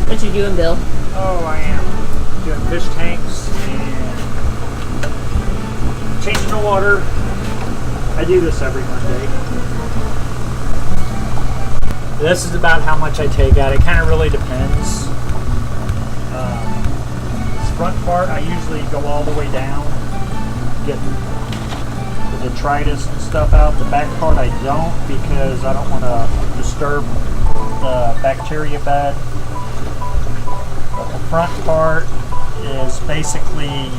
What you doing, Bill? Oh, I am doing fish tanks and changing the water. I do this every Monday. This is about how much I take out. It kind of really depends. This front part, I usually go all the way down, get the detritus and stuff out. The back part I don't, because I don't want to disturb the bacteria bed. But the front part is basically,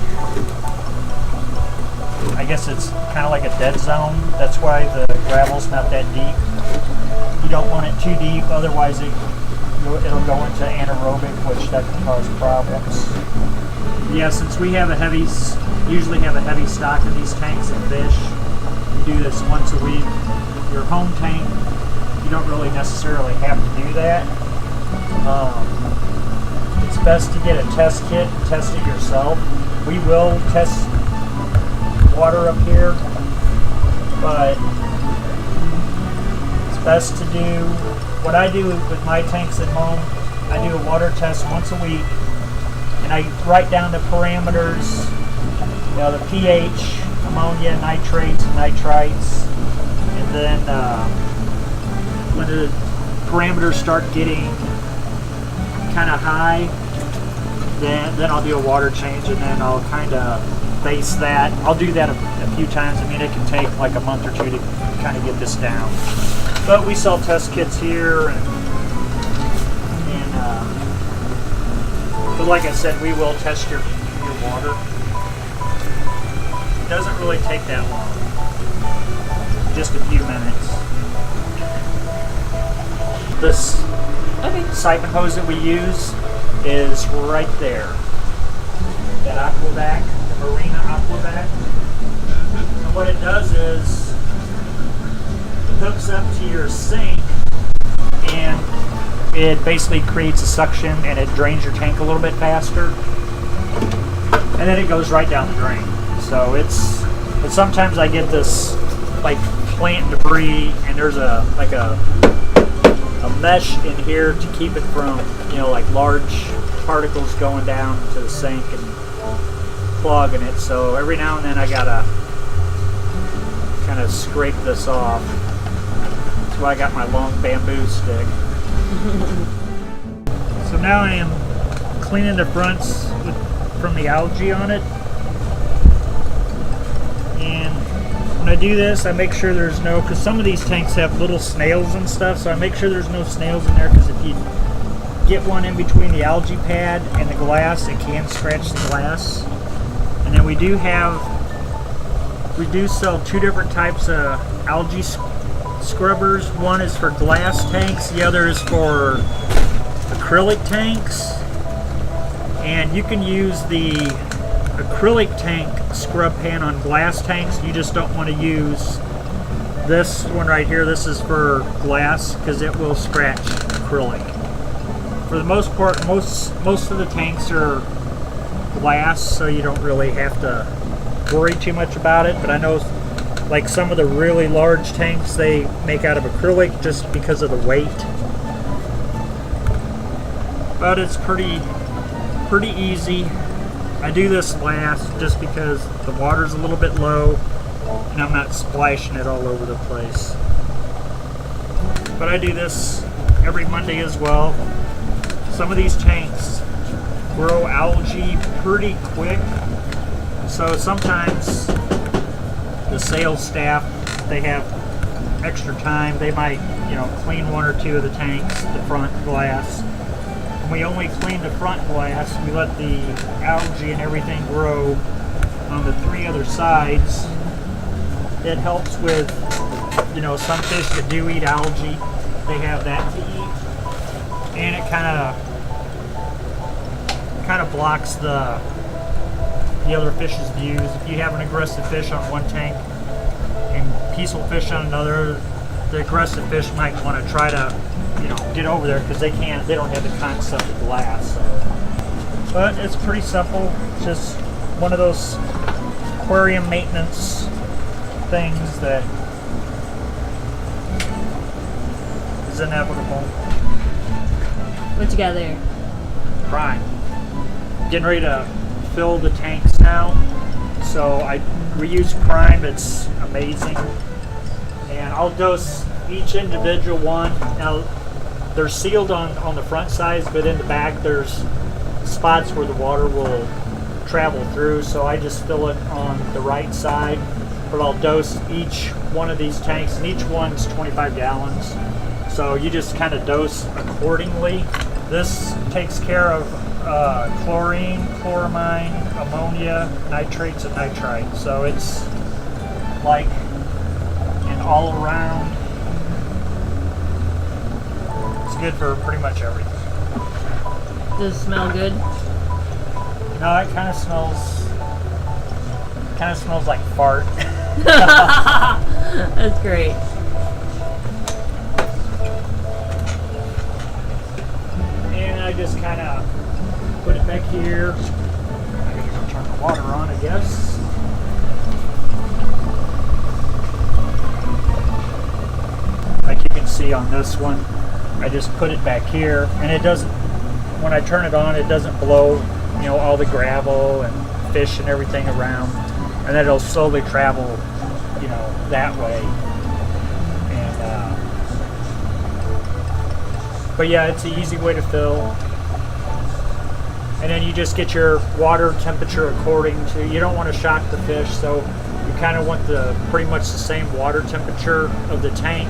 I guess it's kind of like a dead zone. That's why the gravel's not that deep. You don't want it too deep, otherwise it'll go into anaerobic, which that can cause problems. Yeah, since we have usually have a heavy stock of these tanks and fish, you do this once a week. Your home tank, you don't really necessarily have to do that. It's best to get a test kit and test it yourself. We will test water up here, but it's best to do what I do with my tanks at home. I do a water test once a week, and I write down the parameters, the pH, ammonia, nitrates, and nitrites, and then when the parameters start getting kind of high, then I'll do a water change, and then I'll kind of base that. I'll do that a few times. I mean, it can take like a month or two to kind of get this down. But we sell test kits here, but like I said, we will test your water. It doesn't really take that long, just a few minutes. This siphon hose that we use is right there. That aquavac, the Marina aquavac. And what it does is it hooks up to your sink, and it basically creates a suction and it drains your tank a little bit faster. And then it goes right down the drain. So but sometimes I get this like plant debris, and there's a mesh in here to keep it from, like large particles going down to the sink and clogging it. So every now and then I gotta kind of scrape this off. That's why I got my long bamboo stick. So now I am cleaning the fronts from the algae on it. And when I do this, I make sure there's because some of these tanks have little snails and stuff, so I make sure there's no snails in there, because if you get one in between the algae pad and the glass, it can scratch the glass. And then we do sell two different types of algae scrubbers. One is for glass tanks, the other is for acrylic tanks. And you can use the acrylic tank scrub pan on glass tanks. You just don't want to use this one right here. This is for glass, because it will scratch acrylic. For the most part, most of the tanks are glass, so you don't really have to worry too much about it. But I know like some of the really large tanks they make out of acrylic just because of the weight. But it's pretty easy. I do this last just because the water's a little bit low and I'm not splashing it all over the place. But I do this every Monday as well. Some of these tanks grow algae pretty quick, so sometimes the sales staff, they have extra time. They might, clean one or two of the tanks, the front glass. And we only clean the front glass. We let the algae and everything grow on the three other sides. It helps with, some fish that do eat algae, they have that to eat. And it kind of blocks the other fish's views. If you have an aggressive fish on one tank and peaceful fish on another, the aggressive fish might want to try to, get over there, because they don't have the concept of glass. So. But it's pretty simple. Just one of those aquarium maintenance things that is inevitable. What you got there? Prime. Getting ready to fill the tanks now. So we use Prime. It's amazing. And I'll dose each individual one. Now they're sealed on the front sides, but in the back there's spots where the water will travel through. So I just fill it on the right side. But I'll dose each one of these tanks, and each one's 25 gallons. So you just kind of dose accordingly. This takes care of chlorine, chloramine, ammonia, nitrates, and nitrite. So it's like an all-around. It's good for pretty much everything. Does it smell good? No, it kind of smells like fart. That's great. And I just kind of put it back here. I gotta go turn the water on, I guess. Like you can see on this one, I just put it back here, and it doesn't, when I turn it on, it doesn't blow, you know, all the gravel and fish and everything around. And then it'll slowly travel, you know, that way. And but yeah, it's an easy way to fill. And then you just get your water temperature according to, you don't want to shock the fish, so you kind of want pretty much the same water temperature of the tank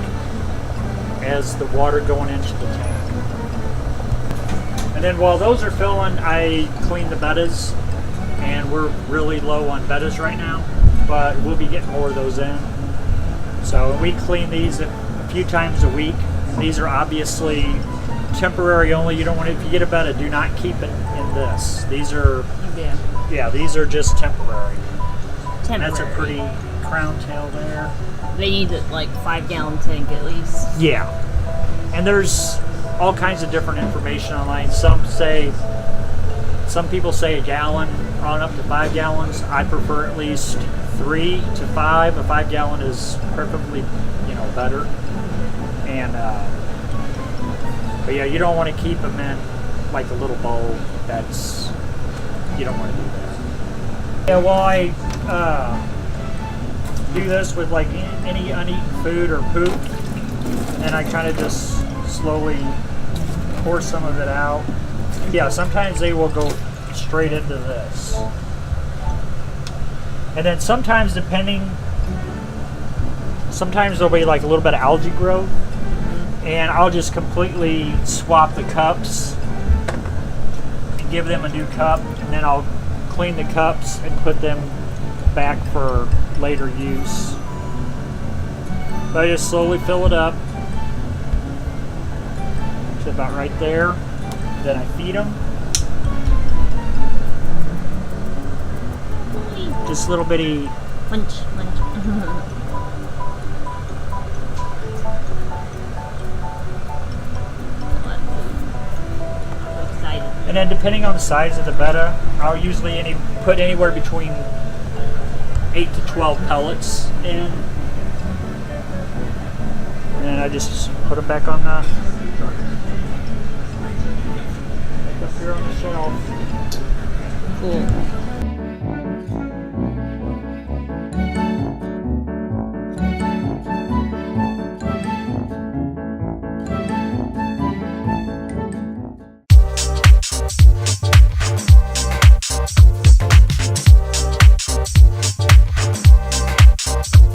as the water going into the tank. And then while those are filling, I clean the bettas. And we're really low on bettas right now, but we'll be getting more of those in. So we clean these a few times a week. These are obviously temporary only. You don't want to, if you get a betta, do not keep it in this. These are, yeah, these are just temporary. And that's a pretty crown tail there. They need like 5-gallon tank at least. Yeah, and there's all kinds of different information online. Some people say a gallon on up to 5 gallons. I prefer at least 3 to 5. A 5-gallon is perfectly, you know, better. And but yeah, you don't want to keep them in like a little bowl. You don't want to do that. Yeah, well, I do this with like any uneaten food or poop, and I kind of just slowly pour some of it out. Yeah, sometimes they will go straight into this. And then sometimes there'll be like a little bit of algae growth, and I'll just completely swap the cups and give them a new cup, and then I'll clean the cups and put them back for later use. So I just slowly fill it up to about right there. Then I feed them. Just little bitty munch. And then depending on the size of the betta, I'll usually put anywhere between 8 to 12 pellets in. And then I just put them back on the up here on the shelf. Cool.